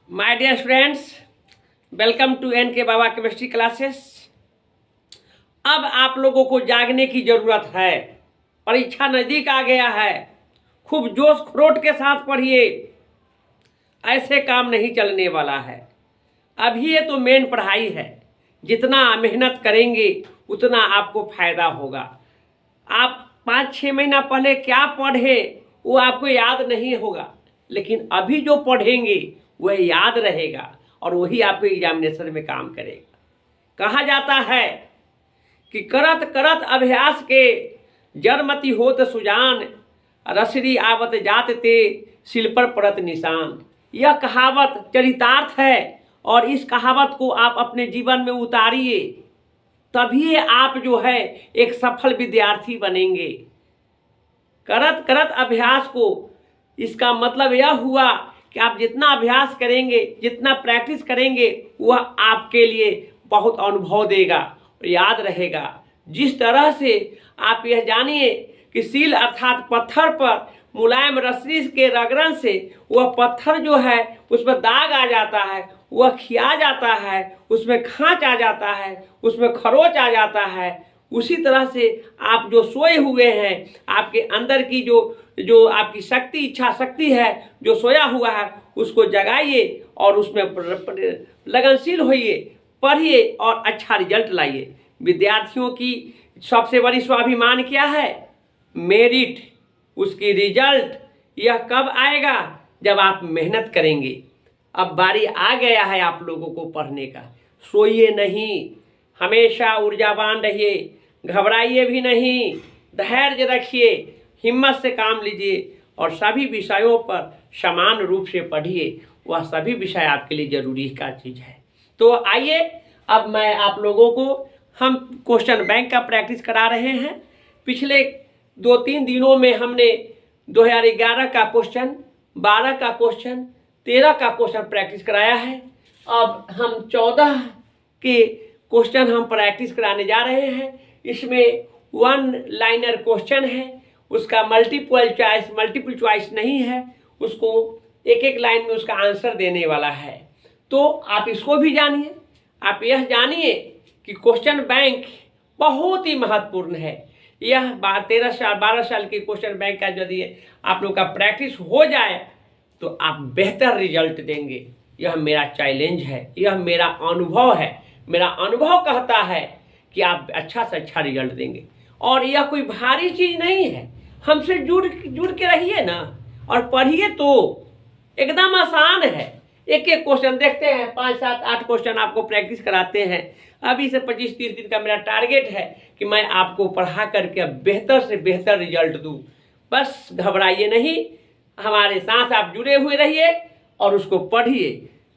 My dear students, welcome to N K Baba chemistry classes. अब आप लोगों को जागने की ज़रूरत है। परीक्षा नज़दीक आ गया है। खूब जोश खरोट के साथ पढ़िए। ऐसे काम नहीं चलने वाला है। अभी ये तो मेन पढ़ाई है। जितना मेहनत करेंगे उतना आपको फ़ायदा होगा। आप 5-6 महीना पहले क्या पढ़े वो आपको याद नहीं होगा, लेकिन अभी जो पढ़ेंगे वह याद रहेगा और वही आपके एग्जामिनेशन में काम करेगा। कहा जाता है कि करत करत अभ्यास के जड़मति होत सुजान, रसरी आवत जात ते सिल पर पड़त निशान। यह कहावत चरितार्थ है और इस कहावत को आप अपने जीवन में उतारिए, तभी आप जो है एक सफल विद्यार्थी बनेंगे। करत करत अभ्यास को, इसका मतलब यह हुआ कि आप जितना अभ्यास करेंगे, जितना प्रैक्टिस करेंगे, वह आपके लिए बहुत अनुभव देगा और याद रहेगा। जिस तरह से आप यह जानिए कि सील अर्थात पत्थर पर मुलायम रस्सी के रगड़न से वह पत्थर जो है उस पर दाग आ जाता है, वह खिया जाता है, उसमें खांच आ जाता है, उसमें खरोच आ जाता है। उसी तरह से आप जो सोए हुए हैं, आपके अंदर की जो आपकी शक्ति, इच्छा शक्ति है जो सोया हुआ है, उसको जगाइए और उसमें लगनशील होइए, पढ़िए और अच्छा रिजल्ट लाइए। विद्यार्थियों की सबसे बड़ी स्वाभिमान क्या है? मेरिट, उसकी रिजल्ट। यह कब आएगा? जब आप मेहनत करेंगे। अब बारी आ गया है आप लोगों को पढ़ने का। सोइए नहीं, हमेशा ऊर्जावान रहिए, घबराइए भी नहीं, धैर्य रखिए, हिम्मत से काम लीजिए और सभी विषयों पर समान रूप से पढ़िए। वह सभी विषय आपके लिए जरूरी का चीज़ है। तो आइए, अब मैं आप लोगों को हम क्वेश्चन बैंक का प्रैक्टिस करा रहे हैं। पिछले 2-3 दिनों में हमने 2011 का क्वेश्चन, 12 का क्वेश्चन, 13 का क्वेश्चन प्रैक्टिस कराया है। अब हम 14 के क्वेश्चन हम प्रैक्टिस कराने जा रहे हैं। इसमें 1 लाइनर क्वेश्चन है, उसका मल्टीपल चॉइस नहीं है, उसको एक एक लाइन में उसका आंसर देने वाला है। तो आप इसको भी जानिए। आप यह जानिए कि क्वेश्चन बैंक बहुत ही महत्वपूर्ण है। यह 12 साल के क्वेश्चन बैंक का यदि आप लोग का प्रैक्टिस हो जाए तो आप बेहतर रिजल्ट देंगे। यह मेरा चैलेंज है, यह मेरा अनुभव है। मेरा अनुभव कहता है कि आप अच्छा से अच्छा रिजल्ट देंगे और यह कोई भारी चीज़ नहीं है। हमसे जुड़ के रहिए ना और पढ़िए, तो एकदम आसान है। एक एक क्वेश्चन देखते हैं, 5-7-8 क्वेश्चन आपको प्रैक्टिस कराते हैं। अभी से 25-30 दिन का मेरा टारगेट है कि मैं आपको पढ़ा करके बेहतर से बेहतर रिजल्ट दूँ। बस घबराइए नहीं, हमारे साथ आप जुड़े हुए रहिए और उसको पढ़िए।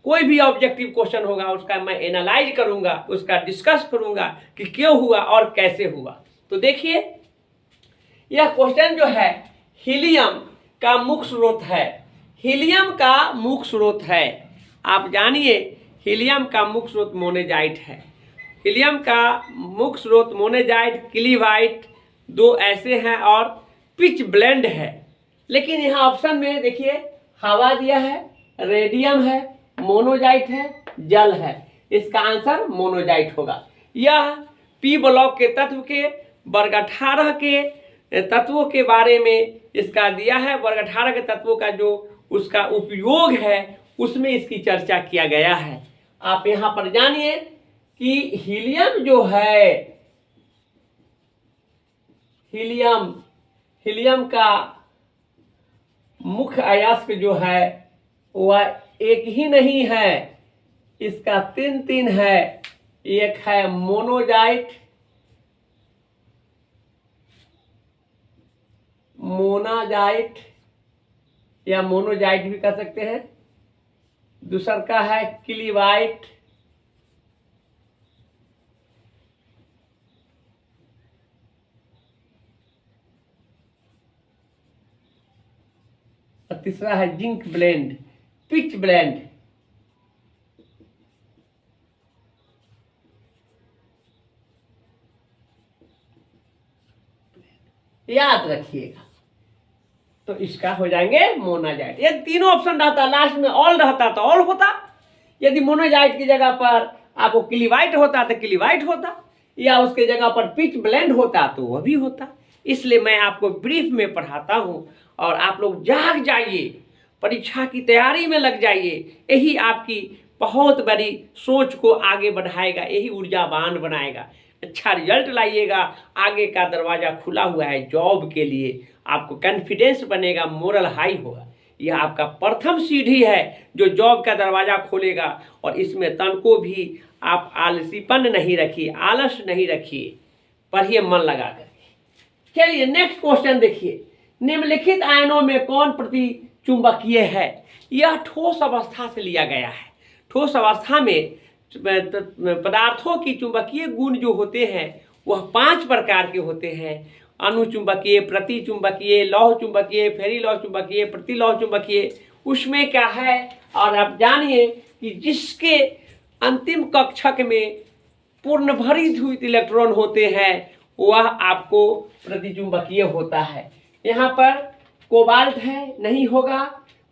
कोई भी ऑब्जेक्टिव क्वेश्चन होगा उसका मैं एनालाइज करूँगा, उसका डिस्कस करूँगा कि क्यों हुआ और कैसे हुआ। तो देखिए, यह क्वेश्चन जो है हीलियम का मुख्य स्रोत है। हीलियम का मुख्य स्रोत है, आप जानिए, हीलियम का मुख्य स्रोत मोनेजाइट है। हीलियम का मुख्य स्रोत मोनेजाइट, किलीवाइट, 2 ऐसे हैं और पिच ब्लेंड है। लेकिन यहाँ ऑप्शन में देखिए, हवा दिया है, रेडियम है, मोनोजाइट है, जल है। इसका आंसर मोनोजाइट होगा। यह पी ब्लॉक के तत्व के वर्ग 18 के तत्वों के बारे में इसका दिया है। वर्ग 18 के तत्वों का जो उसका उपयोग है उसमें इसकी चर्चा किया गया है। आप यहाँ पर जानिए कि हीलियम जो है, हीलियम का मुख्य अयस्क जो है वह एक ही नहीं है, इसका 3 है। एक है मोनोजाइट, मोनाजाइट या मोनोजाइट भी कह सकते हैं। दूसरा का है किलीवाइट, और तीसरा है जिंक ब्लेंड, पिच ब्लेंड। याद रखिएगा। तो इसका हो जाएंगे मोनाजाइट। यदि तीनों ऑप्शन रहता, लास्ट में ऑल रहता तो ऑल होता, यदि मोनाजाइट की जगह पर आपको क्लीवाइट होता तो क्लीवाइट होता, या उसके जगह पर पिच ब्लेंड होता तो वह भी होता। इसलिए मैं आपको ब्रीफ में पढ़ाता हूँ और आप लोग जाग जाइए, परीक्षा की तैयारी में लग जाइए। यही आपकी बहुत बड़ी सोच को आगे बढ़ाएगा, यही ऊर्जावान बनाएगा। अच्छा रिजल्ट लाइएगा, आगे का दरवाज़ा खुला हुआ है जॉब के लिए, आपको कॉन्फिडेंस बनेगा, मोरल हाई होगा। यह आपका प्रथम सीढ़ी है जो जॉब का दरवाज़ा खोलेगा। और इसमें तन को भी आप आलसीपन नहीं रखिए, आलस नहीं रखिए, पढ़िए मन लगा करके। चलिए नेक्स्ट क्वेश्चन देखिए, निम्नलिखित आयनों में कौन प्रतिचुंबकीय है? यह ठोस अवस्था से लिया गया है। ठोस अवस्था में पदार्थों की चुंबकीय गुण जो होते हैं वह 5 प्रकार के होते हैं। अनुचुंबकीय, प्रतिचुंबकीय, लौह चुंबकीय, फेरी-लौह चुंबकीय, प्रतिलौह चुंबकीय। उसमें क्या है, और आप जानिए कि जिसके अंतिम कक्षक में पूर्ण भरित हुए इलेक्ट्रॉन होते हैं वह आपको प्रतिचुंबकीय होता है। यहाँ पर कोबाल्ट है, नहीं होगा।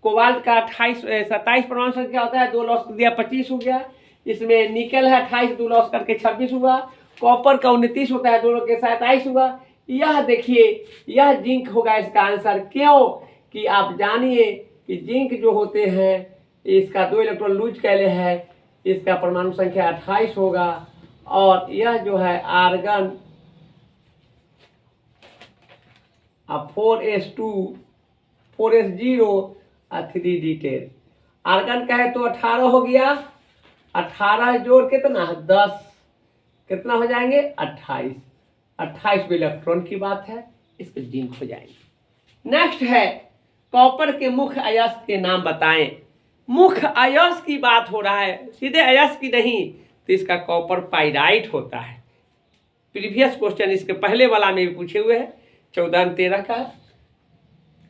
कोबाल्ट का 27 परमाणु संख्या होता है, 2 लॉस कर दिया 25 हो गया। इसमें निकल है 28, 2 लॉस करके 26 हुआ। कॉपर का 29 होता है, 2 लॉस के 27 हुआ। यह देखिए, यह जिंक होगा इसका आंसर। क्यों कि आप जानिए कि जिंक जो होते हैं इसका 2 इलेक्ट्रॉन लूज कैले है, इसका परमाणु संख्या 28 होगा। और यह जो है आर्गन 4s2 4s0 और 3d10। आर्गन का है तो 18 हो गया, 18 जोड़ कितना 10, कितना हो जाएंगे 28। 28 इलेक्ट्रॉन की बात है, इस पर जिंक हो जाएंगे। नेक्स्ट है कॉपर के मुख्य अयस्क के नाम बताएं। मुख्य अयस्क की बात हो रहा है, सीधे अयस्क की नहीं, तो इसका कॉपर पाइराइट होता है। प्रीवियस क्वेश्चन इसके पहले वाला में भी पूछे हुए हैं, 14 और 13 का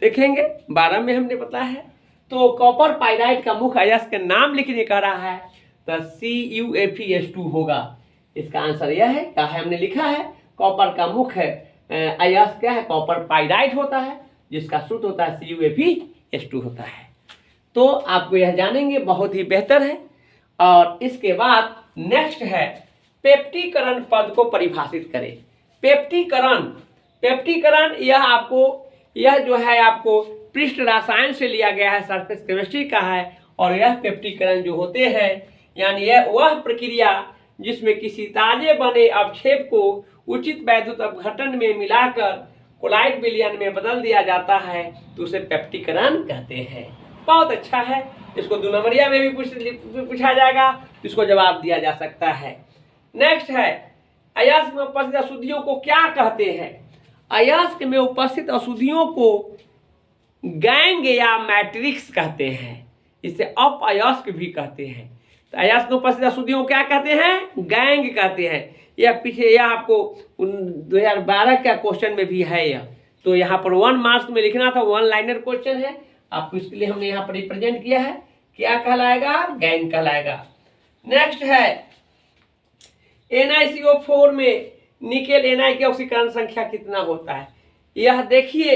देखेंगे, 12 में हमने बताया है। तो कॉपर पाइराइट का मुख्य अयस्क का नाम लिखने कह रहा है तो CuFeS2 होगा। इसका आंसर यह है, क्या है हमने लिखा है, कॉपर का मुख्य अयस्क क्या है, कॉपर पाइराइट होता है, जिसका सूत्र होता है CuFeS2 होता है। तो आपको यह जानेंगे, बहुत ही बेहतर है। और इसके बाद नेक्स्ट है पेप्टीकरण पद को परिभाषित करें। पेप्टीकरण, पेप्टीकरण यह आपको, यह जो है आपको पृष्ठ रसायन से लिया गया है, सरफेस केमिस्ट्री का है। और यह पेप्टीकरण जो होते हैं यानी यह वह प्रक्रिया जिसमें किसी ताजे बने अवक्षेप को उचित वैद्युत अपघटन में मिलाकर कोलाइड विलयन में बदल दिया जाता है, तो उसे पेप्टीकरण कहते हैं। बहुत अच्छा है, इसको 2 नंबरिया में भी पूछा जाएगा, तो इसको जवाब दिया जा सकता है। नेक्स्ट है अयस्क में उपस्थित अशुद्धियों को क्या कहते हैं? अयस्क में उपस्थित अशुद्धियों को गैंग या मैट्रिक्स कहते हैं, इसे अप अयस्क भी कहते हैं। तो अयस्क में उपस्थित अशुद्धियों को क्या कहते हैं? गैंग कहते हैं। यह पीछे यह आपको 2012 का क्वेश्चन में भी है यह, तो यहाँ पर 1 मार्क्स में लिखना था, 1 लाइनर क्वेश्चन है, आपको इसके लिए हमने यहाँ पर रिप्रेजेंट किया है। क्या कहलाएगा? गैंग कहलाएगा। नेक्स्ट है NiCO4 में निकेल Ni की ऑक्सीकरण संख्या कितना होता है? यह देखिए,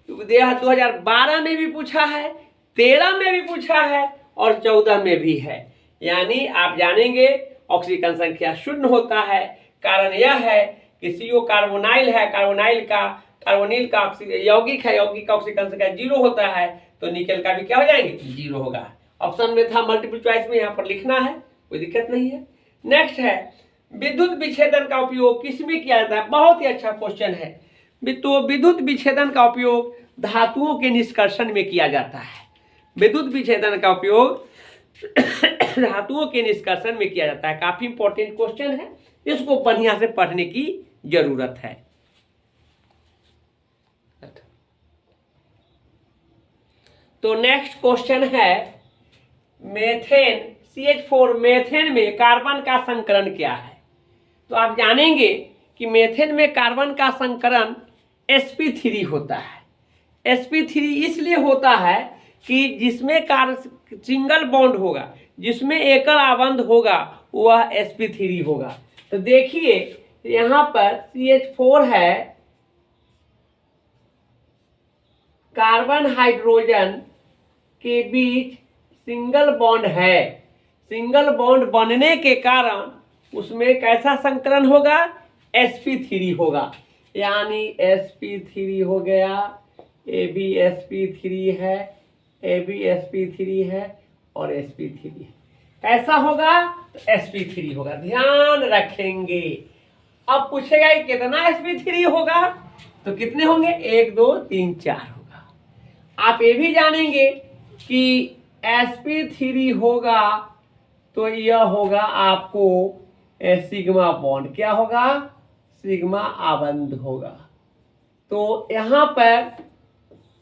यह 2012 में भी पूछा है, 13 में भी पूछा है और 14 में भी है। यानी आप जानेंगे ऑक्सीकरण संख्या 0 होता है। कारण यह है कि CO कार्बोनाइल है, कार्बोनिल का यौगिक है, यौगिक का ऑक्सीकरण संख्या 0 होता है, तो निकेल का भी क्या हो जाएंगे? 0 होगा। ऑप्शन में था, मल्टीपल चॉइस में यहाँ पर लिखना है, कोई दिक्कत नहीं है। नेक्स्ट है विद्युत विच्छेदन का उपयोग किसमें किया जाता है? बहुत ही अच्छा क्वेश्चन है। तो विद्युत विच्छेदन का उपयोग धातुओं के निष्कर्षण में किया जाता है। विद्युत विच्छेदन का उपयोग धातुओं के निष्कर्षण में किया जाता है। काफी इंपॉर्टेंट क्वेश्चन है, इसको बढ़िया से पढ़ने की जरूरत है। तो नेक्स्ट क्वेश्चन है मेथेन CH4 मेथेन में कार्बन का संकरण क्या है? तो आप जानेंगे कि मेथेन में कार्बन का संकरण sp3 होता है। sp3 इसलिए होता है कि जिसमें सिंगल बॉन्ड होगा, जिसमें एकल आबंध होगा, वह sp3 होगा। तो देखिए यहाँ पर CH4 है, कार्बन हाइड्रोजन के बीच सिंगल बॉन्ड है, सिंगल बॉन्ड बनने के कारण उसमें कैसा संकलन होगा, sp3 होगा। यानी sp3 हो गया, AbSp3 है, AbSp3 है और sp3 है। कैसा होगा, तो sp3 होगा, ध्यान रखेंगे। अब पूछेगा कि कितना sp3 होगा, तो कितने होंगे, 1 2 3 4 होगा। आप ये भी जानेंगे कि sp3 होगा तो यह होगा आपको सिग्मा बॉन्ड, क्या होगा, सिग्मा आबंध होगा। तो यहाँ पर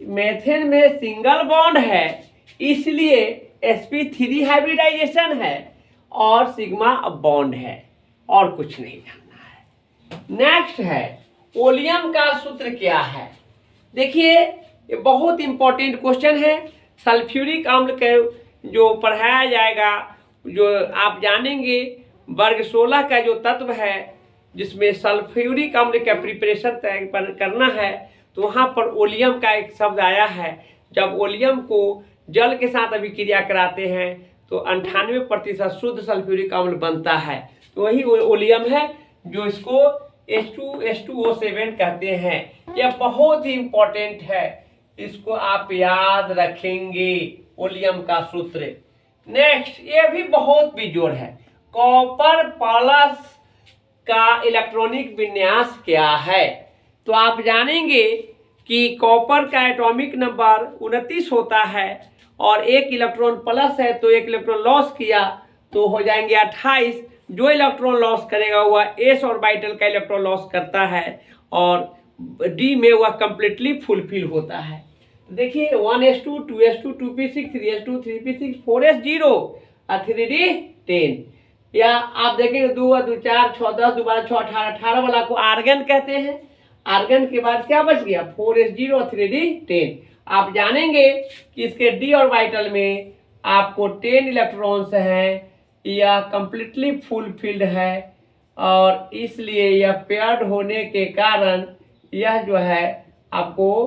मेथेन में सिंगल बॉन्ड है, इसलिए sp3 हाइब्रिडाइजेशन है और सिग्मा बॉन्ड है, और कुछ नहीं जानना है। नेक्स्ट है ओलियम का सूत्र क्या है। देखिए ये बहुत इंपॉर्टेंट क्वेश्चन है। सल्फ्यूरिक अम्ल के जो पढ़ाया जाएगा, जो आप जानेंगे वर्ग 16 का जो तत्व है जिसमें सल्फ्यूरिक अम्ल का प्रिपरेशन तय करना है, तो वहाँ पर ओलियम का एक शब्द आया है। जब ओलियम को जल के साथ अभिक्रिया कराते हैं तो 98% शुद्ध सल्फ्यूरिक अम्ल बनता है, तो वही ओलियम है जो इसको H2SO7 कहते हैं। यह बहुत ही इंपॉर्टेंट है, इसको आप याद रखेंगे, ओलियम का सूत्र। नेक्स्ट ये भी बहुत बेजोड़ है, कॉपर प्लस का इलेक्ट्रॉनिक विन्यास क्या है। तो आप जानेंगे कि कॉपर का एटॉमिक नंबर 29 होता है और एक इलेक्ट्रॉन प्लस है तो एक इलेक्ट्रॉन लॉस किया तो हो जाएंगे 28। जो इलेक्ट्रॉन लॉस करेगा वह s ऑर्बिटल का इलेक्ट्रॉन लॉस करता है और d में वह कंप्लीटली फुलफिल होता है। देखिए 1s2 2s2 2p6 3s2 3p6 4s0 और 3d 10, या आप देखेंगे 2 2 4 6 10 2 12 6 18 18 वाला को आर्गन कहते हैं। आर्गन के बाद क्या बच गया, 4s0 और 3d 10। आप जानेंगे कि इसके d ऑर्बिटल में आपको 10 इलेक्ट्रॉन्स हैं, यह कंप्लीटली फुलफिल्ड है और इसलिए यह पेयर्ड होने के कारण यह जो है आपको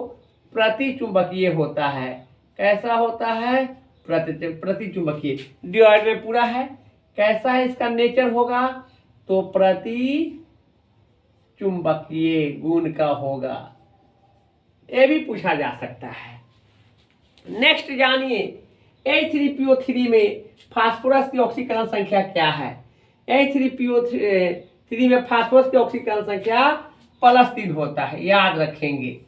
प्रतिचुंबकीय होता है। कैसा होता है, प्रतिचुंबकीय। डी ऑर्बिटल पूरा है, कैसा है इसका नेचर होगा, तो प्रति चुंबकीय गुण का होगा। ये भी पूछा जा सकता है। नेक्स्ट जानिए H3PO3 में फास्फोरस की ऑक्सीकरण संख्या क्या है। H3PO3 में फास्फोरस की ऑक्सीकरण संख्या +3 होता है, याद रखेंगे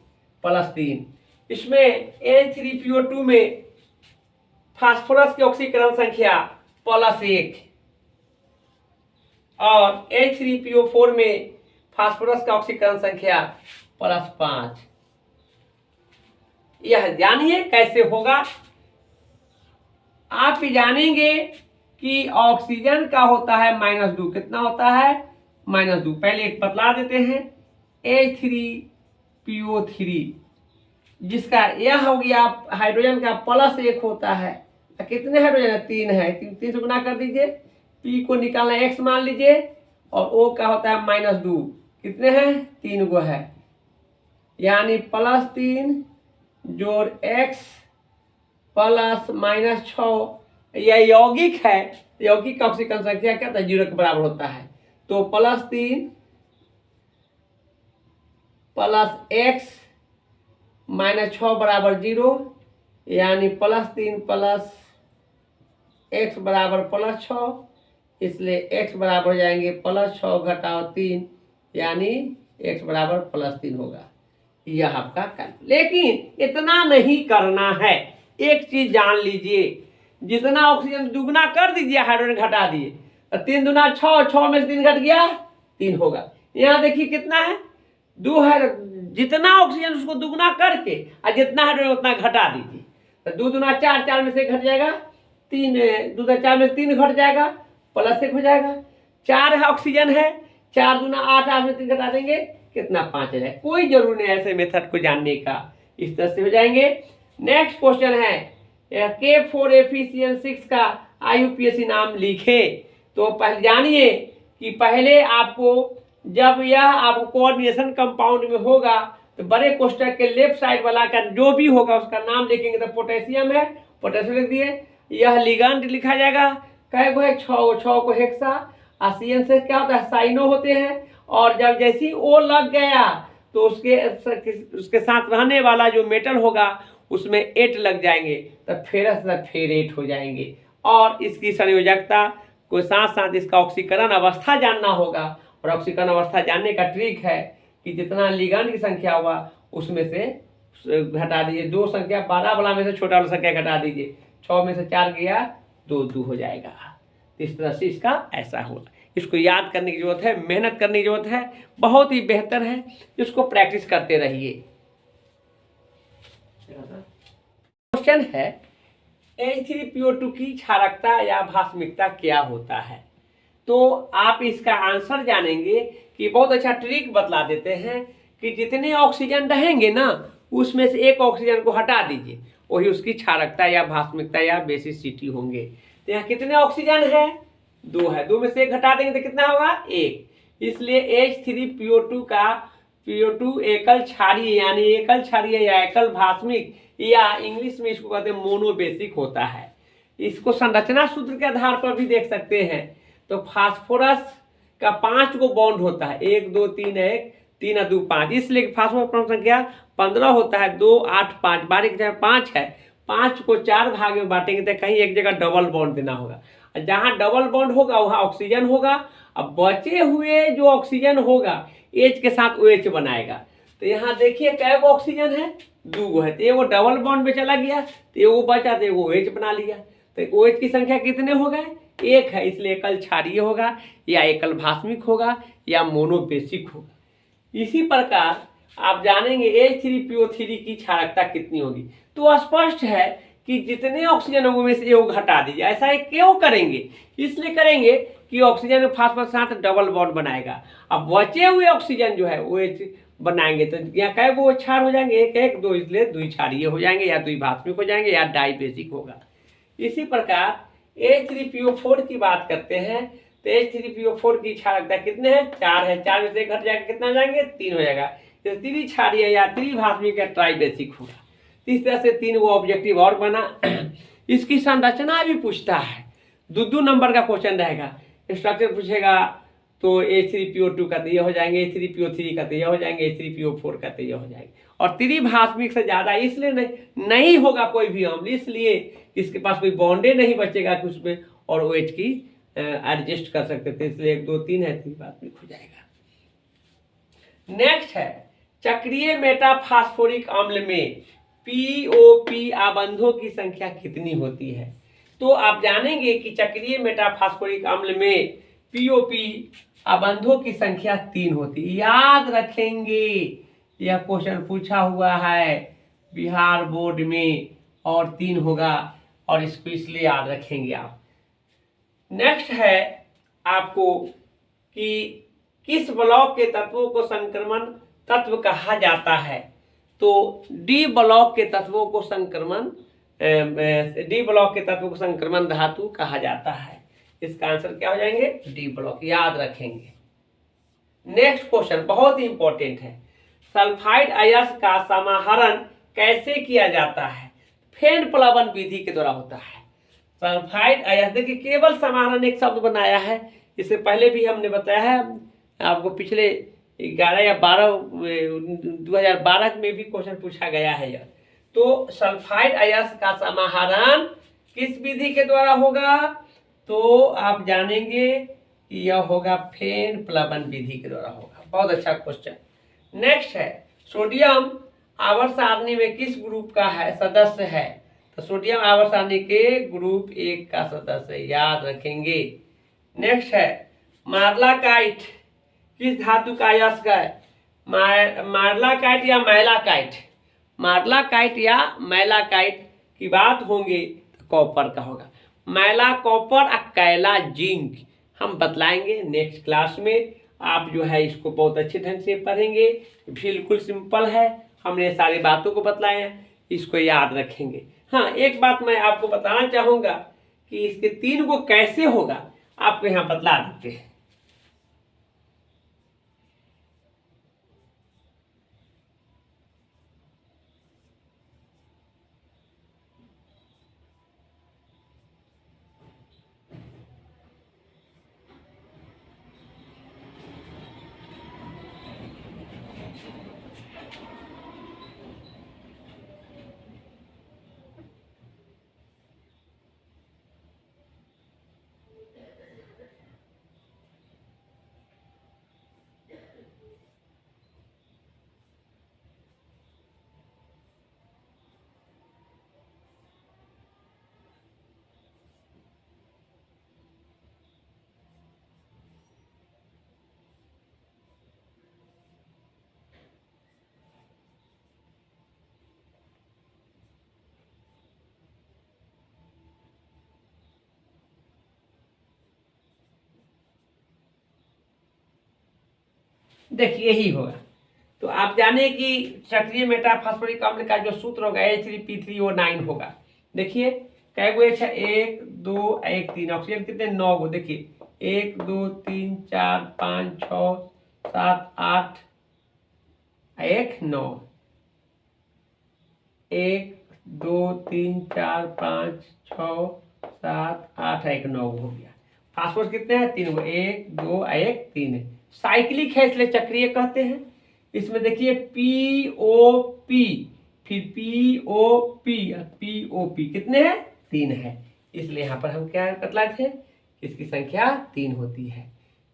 +3। इसमें H3PO2 में फास्फोरस की ऑक्सीकरण संख्या +1 और H3PO4 में फास्फोरस का ऑक्सीकरण संख्या +5। यह जानिए कैसे होगा। आप जानेंगे कि ऑक्सीजन का होता है -2, कितना होता है, -2। पहले एक बतला देते हैं, H3PO3 जिसका यह हो गया हाइड्रोजन का +1 होता है। कितने हाइड्रोजन है, 3 है, 3 से गुना कर दीजिए, P को निकालना X मान लीजिए और O का होता है -2, कितने हैं, 3 गो है, यानी +3 जोड़ X प्लस -6, यह यौगिक है। यौगिक का ऑक्सीकरण संख्या क्या था, 0 के बराबर होता है। तो +3 + X -6 बराबर 0, यानी +3 + X बराबर +6, इसलिए X बराबर हो जाएंगे +6 घटाओ 3, यानी X बराबर +3 होगा। यह आपका कर, लेकिन इतना नहीं करना है। एक चीज जान लीजिए, जितना ऑक्सीजन दुगना कर दीजिए, हाइड्रोजन घटा दिए, 3 दूना 6, 6 में से 3 घट गया 3 होगा। यहाँ देखिए कितना है, 2 है, जितना ऑक्सीजन उसको दुगना करके और जितना हाइड्रोजन उतना घटा दीजिए, तो 2 दूना 4, 4 में से घट जाएगा 3, 2 दूना 4 में से 3 घट जाएगा, +1 हो जाएगा। 4 है ऑक्सीजन है, 4 दूना 8, 8 में 3 घटा देंगे, कितना 5 हो जाएगा। कोई जरूर नहीं ऐसे मेथड को जानने का, इस तरह से हो जाएंगे। नेक्स्ट क्वेश्चन है K4FeCN6 का IUPAC नाम लिखे। तो पहले जानिए कि पहले आपको जब यह आपको कोऑर्डिनेशन कंपाउंड में होगा तो बड़े कोष्टक के लेफ्ट साइड वाला का जो भी होगा उसका नाम लिखेंगे। तो पोटेशियम है, पोटेशियम लिख दिए। यह लिगेंड लिखा जाएगा, कै गो है, 6 को हेक्सा। आसियन से क्या होता है, साइनो होते हैं। और जब जैसे ही ओ लग गया तो उसके साथ रहने वाला जो मेटल होगा उसमें 8 लग जाएंगे, तो फेरस फेरेट हो जाएंगे। और इसकी संयोजकता को साथ साथ इसका ऑक्सीकरण अवस्था जानना होगा। और ऑक्सीकरण अवस्था जानने का ट्रिक है कि जितना लिगेंड की संख्या हुआ उसमें से घटा दीजिए 2 संख्या, 12 वाला में से छोटा वाला संख्या घटा दीजिए, 6 में से 4 गया 2 हो जाएगा। इस तरह से इसका ऐसा होगा। इसको याद करने की जरूरत है, मेहनत करने की जरूरत है, बहुत ही बेहतर है, इसको प्रैक्टिस करते रहिए। क्वेश्चन है H3PO2 की क्षारकता या भास्मिकता क्या होता है। तो आप इसका आंसर जानेंगे कि बहुत अच्छा ट्रिक बतला देते हैं कि जितने ऑक्सीजन रहेंगे ना उसमें से एक ऑक्सीजन को हटा दीजिए, वही उसकी क्षारकता या भास्मिकता या बेसिसिटी होंगे। तो यहाँ कितने ऑक्सीजन है, 2 है, 2 में से 1 घटा देंगे तो कितना होगा, 1। इसलिए H3PO2 का PO2 एकल क्षारीय यानी एकल क्षारीय या एकल भास्मिक या इंग्लिश में इसको कहते हैं मोनोबेसिक होता है। इसको संरचना सूत्र के आधार पर भी देख सकते हैं। तो फास्फोरस का 5 को बॉन्ड होता है, 1 2 3 1 3 और 2 5, इसलिए फास्फोरस परमाणु संख्या 15 होता है। 2 8 5 बारीक जगह 5 है, 5 को 4 भाग में बांटेंगे तो कहीं एक जगह डबल बॉन्ड देना होगा। जहाँ डबल बॉन्ड होगा वहाँ ऑक्सीजन होगा। अब बचे हुए जो ऑक्सीजन होगा H के साथ OH बनाएगा। तो यहाँ देखिए कै गो ऑक्सीजन है, 2 है, तो एगो डबल बॉन्ड में चला गया, तो एगो बचा तो एगो OH बना लिया। तो OH की संख्या कितने हो गए, 1 है, इसलिए एकल क्षारीय होगा या एकल भास्मिक होगा या मोनोबेसिक होगा। इसी प्रकार आप जानेंगे H3PO3 की क्षारकता कितनी होगी। तो स्पष्ट है कि जितने ऑक्सीजन होंगे में से एगो घटा दीजिए। ऐसा क्यों करेंगे, इसलिए करेंगे कि ऑक्सीजन फास्फोरस के साथ डबल बॉन्ड बनाएगा। अब बचे हुए ऑक्सीजन जो है OH बनाएंगे तो यहाँ कै गो क्षार हो जाएंगे, 1 1 2, इसलिए द्विक्षारीय हो जाएंगे या द्विभास्मिक हो जाएंगे या डाइबेसिक होगा। इसी प्रकार H3PO4 की बात करते हैं तो H3PO4 की क्षारकता कितने हैं, 4 है, 4 में से घट जाएगा कितना हो जाएंगे, 3 हो जाएगा। तो त्रिक्षारीय या त्रिभास्मिक या ट्राइबेसिक होगा। इस तरह से 3 वो ऑब्जेक्टिव और बना। इसकी संरचना भी पूछता है, 2 नंबर का क्वेश्चन रहेगा। स्ट्रक्चर पूछेगा तो H3PO2 का तो ये हो जाएंगे, H3PO3 का तो ये हो जाएंगे, H3PO4 का तो ये हो जाएंगे। और त्रिभास्मिक से ज़्यादा इसलिए नहीं होगा कोई भी अम्ल, इसलिए इसके पास कोई बॉन्डे नहीं बचेगा कि उसमें और OH की एडजस्ट कर सकते थे, इसलिए 1 2 3 है, त्रिभास्मिक हो जाएगा। नेक्स्ट है चक्रीय मेटाफास्फोरिक अम्ल में POP आबंधों की संख्या कितनी होती है। तो आप जानेंगे कि चक्रीय मेटाफास्फोरिक अम्ल में POP आबंधों की संख्या 3 होती है। याद रखेंगे, यह क्वेश्चन पूछा हुआ है बिहार बोर्ड में और 3 होगा, और इसको इसलिए याद रखेंगे आप। नेक्स्ट है आपको कि किस ब्लॉक के तत्वों को संक्रमण तत्व कहा जाता है। तो डी ब्लॉक के तत्वों को संक्रमण धातु कहा जाता है। इसका आंसर क्या हो जाएंगे, डी ब्लॉक, याद रखेंगे। नेक्स्ट क्वेश्चन बहुत ही इंपॉर्टेंट है, सल्फाइड अयस्क का समाहरण कैसे किया जाता है। फेन प्लवन विधि के द्वारा होता है। सल्फाइड अयस्क, देखिए केवल समाहरण एक शब्द बनाया है, इससे पहले भी हमने बताया है आपको, पिछले 11 या 2012 में भी क्वेश्चन पूछा गया है यह। तो सल्फाइड अयस्क का समाहरण किस विधि के द्वारा होगा, तो आप जानेंगे कि यह होगा फेन प्लवन विधि के द्वारा होगा। बहुत अच्छा क्वेश्चन। नेक्स्ट है सोडियम आवर्त सारणी में किस ग्रुप का है सदस्य है। तो सोडियम आवर्त सारणी के ग्रुप 1 का सदस्य, याद रखेंगे। नेक्स्ट है मार्लाकाइट किस धातु का अयस्क है, मार्लाकाइट या मैलाकाइट। मार्लाकाइट या मैलाकाइट की बात होंगे तो कॉपर का होगा। मैला कॉपर और कैला जिंक हम बतलाएंगे नेक्स्ट क्लास में। आप जो है इसको बहुत अच्छे ढंग से पढ़ेंगे, बिल्कुल सिंपल है, हमने सारी बातों को बतलाए हैं, इसको याद रखेंगे। हाँ, एक बात मैं आपको बताना चाहूँगा कि इसके 3 को कैसे होगा आपको यहाँ बतला देते हैं। देखिए यही होगा। तो आप जाने कि सक्रिय मेटा फास्फोरिक अम्ल का जो सूत्र होगा H3P3O9 होगा। देखिए कै गो H है, 1 2 1 3, ऑक्सीजन कितने 9 गो। देखिए 1 2 3 4 5 6 7 8 1 9, 1 2 3 4 5 6 7 8 1 9 हो गया। फास्फोरस कितने हैं 3 गो, 1 2 1 3 है। साइक्लिक है इसलिए चक्रीय कहते हैं। इसमें देखिए POP, फिर POP, POP कितने हैं 3 है, इसलिए यहाँ पर हम क्या बतलाए थे, इसकी संख्या 3 होती है।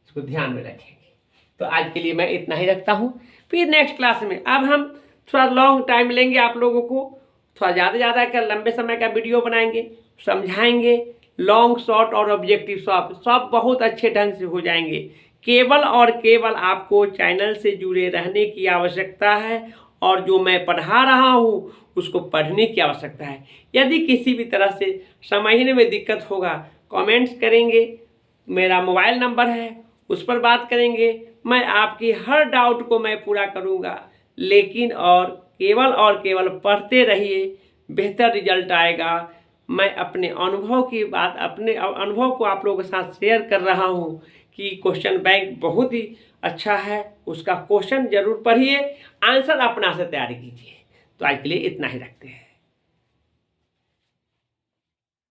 इसको ध्यान में रखेंगे। तो आज के लिए मैं इतना ही रखता हूँ। फिर नेक्स्ट क्लास में अब हम थोड़ा लॉन्ग टाइम लेंगे, आप लोगों को थोड़ा ज़्यादा का लंबे समय का वीडियो बनाएंगे, समझाएंगे। लॉन्ग शॉर्ट और ऑब्जेक्टिव सब बहुत अच्छे ढंग से हो जाएंगे। केवल और केवल आपको चैनल से जुड़े रहने की आवश्यकता है और जो मैं पढ़ा रहा हूँ उसको पढ़ने की आवश्यकता है। यदि किसी भी तरह से समझने में दिक्कत होगा कमेंट्स करेंगे, मेरा मोबाइल नंबर है उस पर बात करेंगे। मैं आपकी हर डाउट को मैं पूरा करूँगा। लेकिन और केवल पढ़ते रहिए, बेहतर रिजल्ट आएगा। मैं अपने अनुभव की बात, अपने अनुभव को आप लोगों के साथ शेयर कर रहा हूँ कि क्वेश्चन बैंक बहुत ही अच्छा है। उसका क्वेश्चन जरूर पढ़िए, आंसर अपना से तैयारी कीजिए। तो आज के लिए इतना ही रखते हैं।